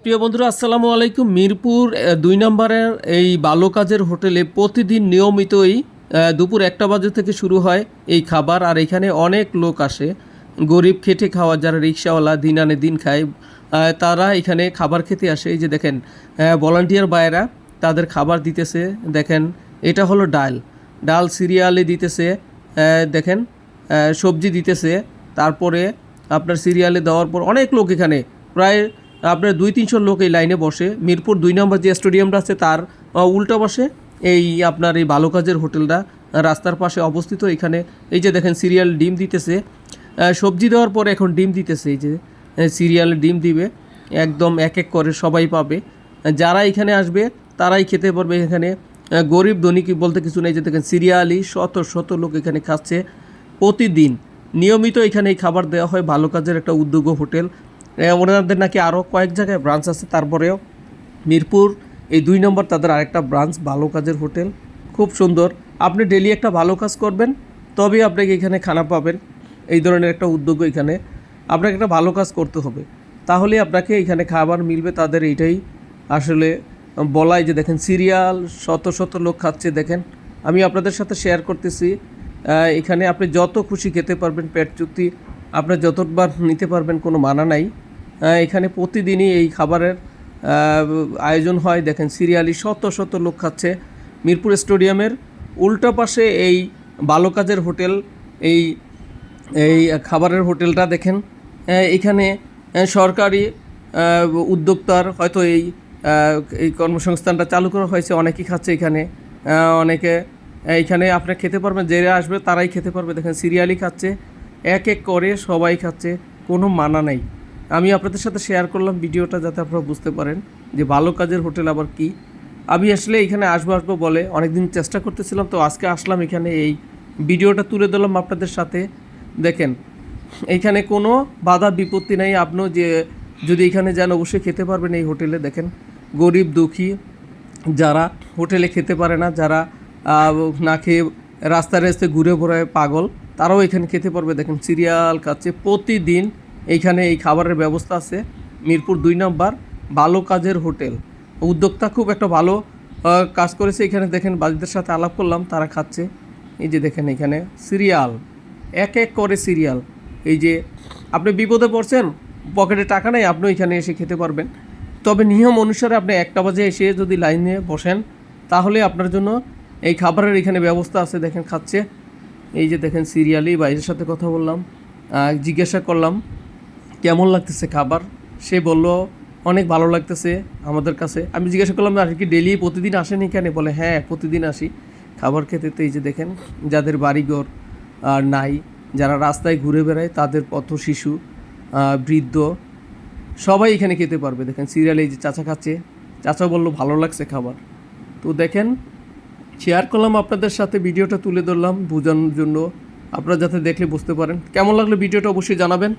প্রিয় বন্ধুরা, আসসালামু আলাইকুম। মিরপুর 2 নম্বরের এই বালুকাজের হোটেলে প্রতিদিন নিয়মিতই দুপুর 1টা বাজে থেকে শুরু হয় এই খাবার। আর এখানে অনেক লোক আসে, গরিব খেটে খাওয়া, যারা রিক্সাওয়ালা দিন আনে দিন খায়, তারা এখানে খাবার খেতে আসে। এই যে দেখেন ভলান্টিয়ার ভাইয়েরা তাদের খাবার দিতেছে। দেখেন এটা হলো ডাল সিরিয়ালে দিতেছে। দেখেন সবজি দিতেছে। তারপরে আপনার সিরিয়ালে দেওয়ার পর অনেক লোক, এখানে প্রায় আপনার 200-300 লোক এই লাইনে বসে। মিরপুর 2 নম্বর যে স্টেডিয়ামটা আছে তার উল্টা পাশে এই আপনার এই বালুকাজের হোটেলটা রাস্তার পাশে অবস্থিত। এখানে এই যে দেখেন সিরিয়াল ডিম দিতেছে, সবজি দেওয়ার পরে এখন ডিম দিতেছে। এই যে সিরিয়াল ডিম দিবে, একদম এক এক করে সবাই পাবে। যারা এখানে আসবে তারাই খেতে পারবে। এখানে গরিব ধনী বলতে কিছু নেই। যে দেখেন সিরিয়ালি শত শত লোক এখানে খাচ্ছে প্রতিদিন। নিয়মিত এখানে এই খাবার দেওয়া হয়। বালুকাজের একটা উদ্যোগ হোটেল, ওনাদের নাকি আরও কয়েক জায়গায় ব্রাঞ্চ আছে। তারপরেও মিরপুর এই 2 নম্বর তাদের আরেকটা ব্রাঞ্চ বালুকাজের হোটেল, খুব সুন্দর। আপনি ডেলি একটা ভালো কাজ করবেন, তবেই আপনাকে এখানে খানা পাবেন। এই ধরনের একটা উদ্যোগ এখানে আপনাকে একটা ভালো কাজ করতে হবে, তাহলে আপনাকে এখানে খাবার মিলবে। তাদের এইটাই আসলে বলাই। যে দেখেন সিরিয়াল শত শত লোক খাচ্ছে। দেখেন আমি আপনাদের সাথে শেয়ার করতেছি। এখানে আপনি যত খুশি খেতে পারবেন, পেট চুক্তি আপনার যতবার নিতে পারবেন, কোনো মানা নাই। এখানে প্রতিদিনই এই খাবারের আয়োজন হয়। দেখেন সিরিয়ালি শত শত লোক খাচ্ছে। মিরপুর স্টেডিয়ামের উল্টা পাশে এই বালুকাজের হোটেল, এই এই খাবারের হোটেলটা দেখেন। এখানে সরকারি উদ্যোক্তার হয়তো এই কর্মসংস্থানটা চালু করা হয়েছে। অনেকেই খাচ্ছে এখানে। অনেকে এইখানে আপনারা খেতে পারবেন, যারা আসবে তারাই খেতে পারবে। দেখেন সিরিয়ালি খাচ্ছে, এক এক করে সবাই খাচ্ছে, কোনো মানা নাই। আমি আপনাদের সাথে শেয়ার করলাম ভিডিওটা, যাতে আপনারা বুঝতে পারেন যে বালুকাজের হোটেল আবার কি। আমি আসলে এখানে আসবো বলে অনেকদিন চেষ্টা করতেছিলাম, তো আজকে আসলাম এখানে। এই ভিডিওটা তুলে দিলাম আপনাদের সাথে। দেখেন এইখানে কোনো বাধা বিপত্তি নেই। আপনিও যে যদি এখানে যান অবশ্যই খেতে পারবেন এই হোটেলে। দেখেন গরিব দুঃখী যারা হোটেলে খেতে পারে না, যারা না খেয়ে রাস্তায় রাস্তায় ঘুরে বেড়ায় পাগল, তারাও এখানে খেতে পারবে। দেখেন সিরিয়াল খাচ্ছে প্রতিদিন। এইখানে এই খাবারের ব্যবস্থা আছে। মিরপুর 2 নম্বর বালুকাজের হোটেল উদ্যোক্তা খুব একটা ভালো কাজ করেছে। এখানে দেখেন বাড়িদের সাথে আলাপ করলাম, তারা খাচ্ছে। এই যে দেখেন এখানে সিরিয়াল এক এক করে সিরিয়াল। এই যে আপনি বিপদে পড়ছেন, পকেটে টাকা নেই, আপনি এখানে এসে খেতে পারবেন। তবে নিয়ম অনুসারে আপনি 1টা বাজে এসে যদি লাইনে বসেন, তাহলে আপনার জন্য এই খাবারের এখানে ব্যবস্থা আছে। দেখেন খাচ্ছে। এই যে দেখেন সিরিয়ালি বাইরের সাথে কথা বললাম, জিজ্ঞাসা করলাম কেমন লাগতেছে খাবার। সে বলল অনেক ভালো লাগতেছে আমাদের কাছে। আমি জিজ্ঞাসা করলাম আর কি ডেলি প্রতিদিন আসেন এখানে? বলে হ্যাঁ প্রতিদিন আসি খাবার খেতে। তো এই যে দেখেন যাদের বাড়িঘর আর নাই, যারা রাস্তায় ঘুরে বেড়ায়, তাদের পথ শিশু, বৃদ্ধ সবাই এখানে খেতে পারবে। দেখেন সিরিয়ালে এই যে চাচা খাচ্ছে, চাচা বললো ভালো লাগছে খাবার। তো দেখেন শেয়ার করলাম আপনাদের সাথে, ভিডিওটা তুলে ধরলাম বোঝানোর জন্য, আপনারা যাতে দেখলে বুঝতে পারেন। কেমন লাগলো ভিডিওটা অবশ্যই জানাবেন।